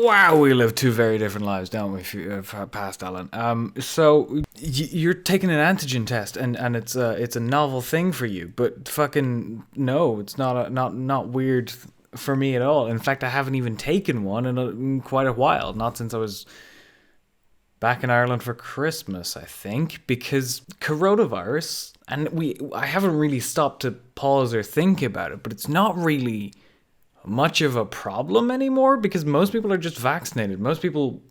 Wow, we live two very different lives, don't we, past Alan? So you're taking an antigen test, and it's a novel thing for you, but fucking no, it's not weird for me at all. In fact, I haven't even taken one in quite a while, not since I was back in Ireland for Christmas, I think, because coronavirus, and I haven't really stopped to pause or think about it, but it's not really much of a problem anymore because most people are just vaccinated. Most people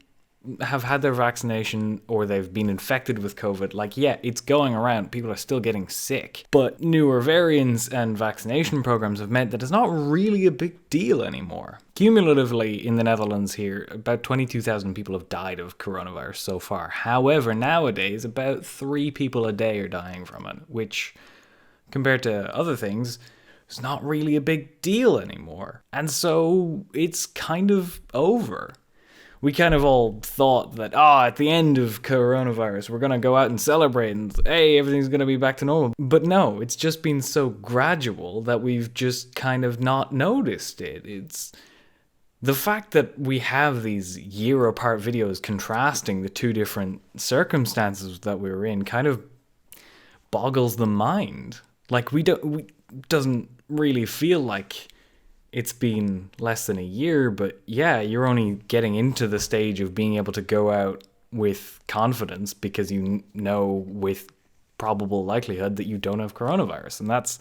have had their vaccination or they've been infected with COVID. Like, yeah, it's going around. People are still getting sick. But newer variants and vaccination programs have meant that it's not really a big deal anymore. Cumulatively, in the Netherlands here, about 22,000 people have died of coronavirus so far. However, nowadays, about 3 people a day are dying from it, which, compared to other things, it's not really a big deal anymore. And so it's kind of over. We kind of all thought that, at the end of coronavirus, we're going to go out and celebrate and, hey, everything's going to be back to normal. But no, it's just been so gradual that we've just kind of not noticed it. It's the fact that we have these year-apart videos contrasting the two different circumstances that we were in kind of boggles the mind. Like, we doesn't really feel like it's been less than a year, but yeah, you're only getting into the stage of being able to go out with confidence because you know with probable likelihood that you don't have coronavirus, and it's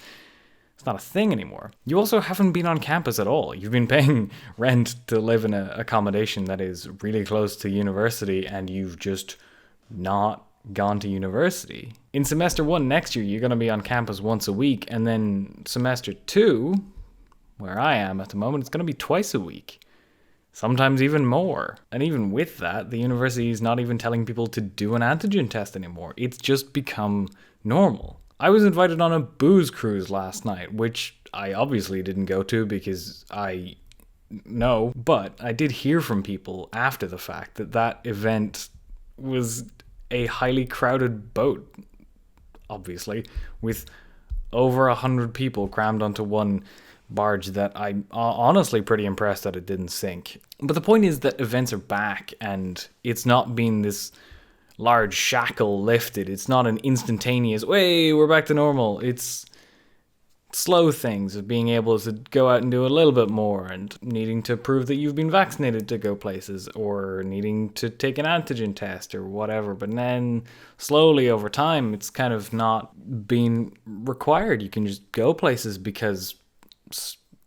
not a thing anymore. You also haven't been on campus at all. You've been paying rent to live in an accommodation that is really close to university, and you've just not gone to university. In semester 1 next year, you're going to be on campus once a week, and then semester 2, where I am at the moment, it's going to be twice a week. Sometimes even more. And even with that, the university is not even telling people to do an antigen test anymore. It's just become normal. I was invited on a booze cruise last night, which I obviously didn't go to because I know, but I did hear from people after the fact that event was a highly crowded boat, obviously, with over 100 people crammed onto one barge that I'm honestly pretty impressed that it didn't sink. But the point is that events are back, and it's not been this large shackle lifted. It's not an instantaneous, way, we're back to normal. It's slow things of being able to go out and do a little bit more, and needing to prove that you've been vaccinated to go places, or needing to take an antigen test or whatever. But then slowly over time, it's kind of not being required. You can just go places because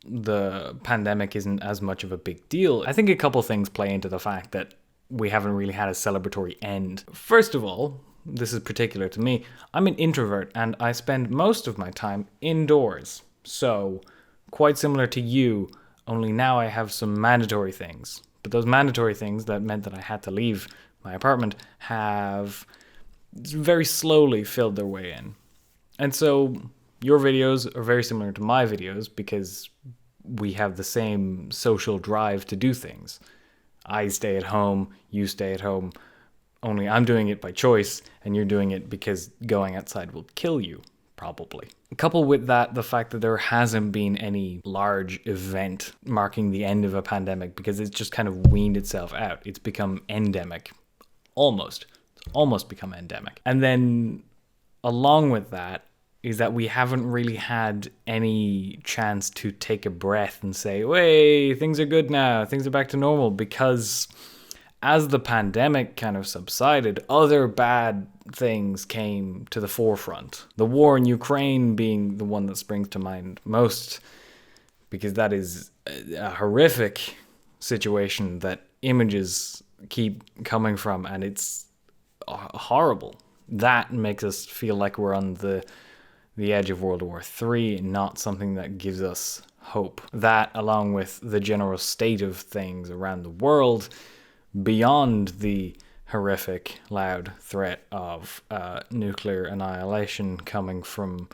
the pandemic isn't as much of a big deal. I think a couple things play into the fact that we haven't really had a celebratory end. First of all, this is particular to me, I'm an introvert and I spend most of my time indoors. So, quite similar to you, only now I have some mandatory things. But those mandatory things that meant that I had to leave my apartment have very slowly filled their way in. And so, your videos are very similar to my videos because we have the same social drive to do things. I stay at home, you stay at home, only I'm doing it by choice, and you're doing it because going outside will kill you, probably. Couple with that, the fact that there hasn't been any large event marking the end of a pandemic because it's just kind of weaned itself out. It's become endemic. Almost. It's almost become endemic. And then, along with that, is that we haven't really had any chance to take a breath and say, hey, things are good now, things are back to normal, because as the pandemic kind of subsided, other bad things came to the forefront. The war in Ukraine being the one that springs to mind most, because that is a horrific situation that images keep coming from, and it's horrible. That makes us feel like we're on the edge of World War III, not something that gives us hope. That, along with the general state of things around the world, beyond the horrific, loud threat of nuclear annihilation coming from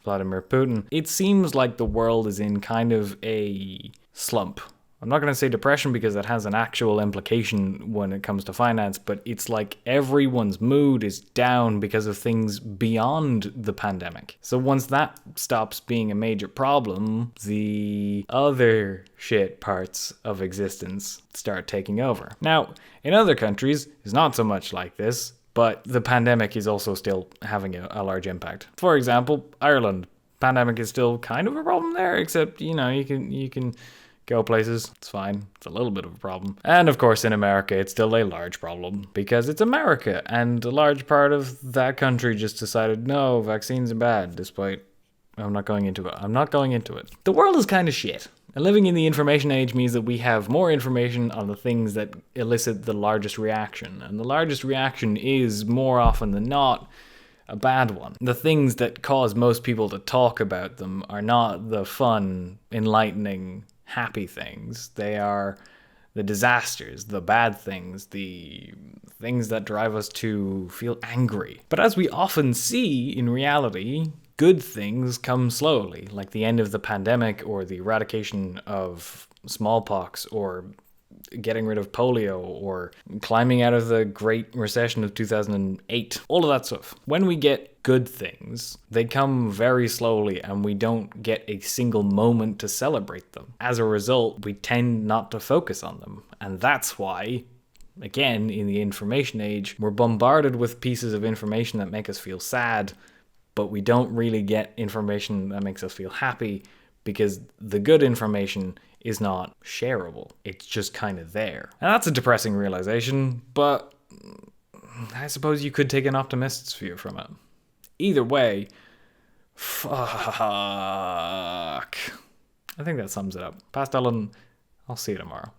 Vladimir Putin, it seems like the world is in kind of a slump I'm not going to say depression because that has an actual implication when it comes to finance, but it's like everyone's mood is down because of things beyond the pandemic. So once that stops being a major problem, the other shit parts of existence start taking over. Now, in other countries, it's not so much like this, but the pandemic is also still having a large impact. For example, Ireland. Pandemic is still kind of a problem there, except, you can go places. It's fine. It's a little bit of a problem. And of course, in America, it's still a large problem because it's America. And a large part of that country just decided, no, vaccines are bad, despite I'm not going into it. The world is kind of shit. And living in the information age means that we have more information on the things that elicit the largest reaction. And the largest reaction is, more often than not, a bad one. The things that cause most people to talk about them are not the fun, enlightening, happy things. They are the disasters, the bad things, the things that drive us to feel angry. But as we often see in reality, good things come slowly, like the end of the pandemic or the eradication of smallpox or getting rid of polio or climbing out of the Great Recession of 2008. All of that stuff. When we get good things, they come very slowly and we don't get a single moment to celebrate them. As a result, we tend not to focus on them. And that's why, again, in the information age, we're bombarded with pieces of information that make us feel sad, but we don't really get information that makes us feel happy because the good information is not shareable. It's just kind of there. And that's a depressing realization, but I suppose you could take an optimist's view from it. Either way, fuck. I think that sums it up. Past Ellen, I'll see you tomorrow.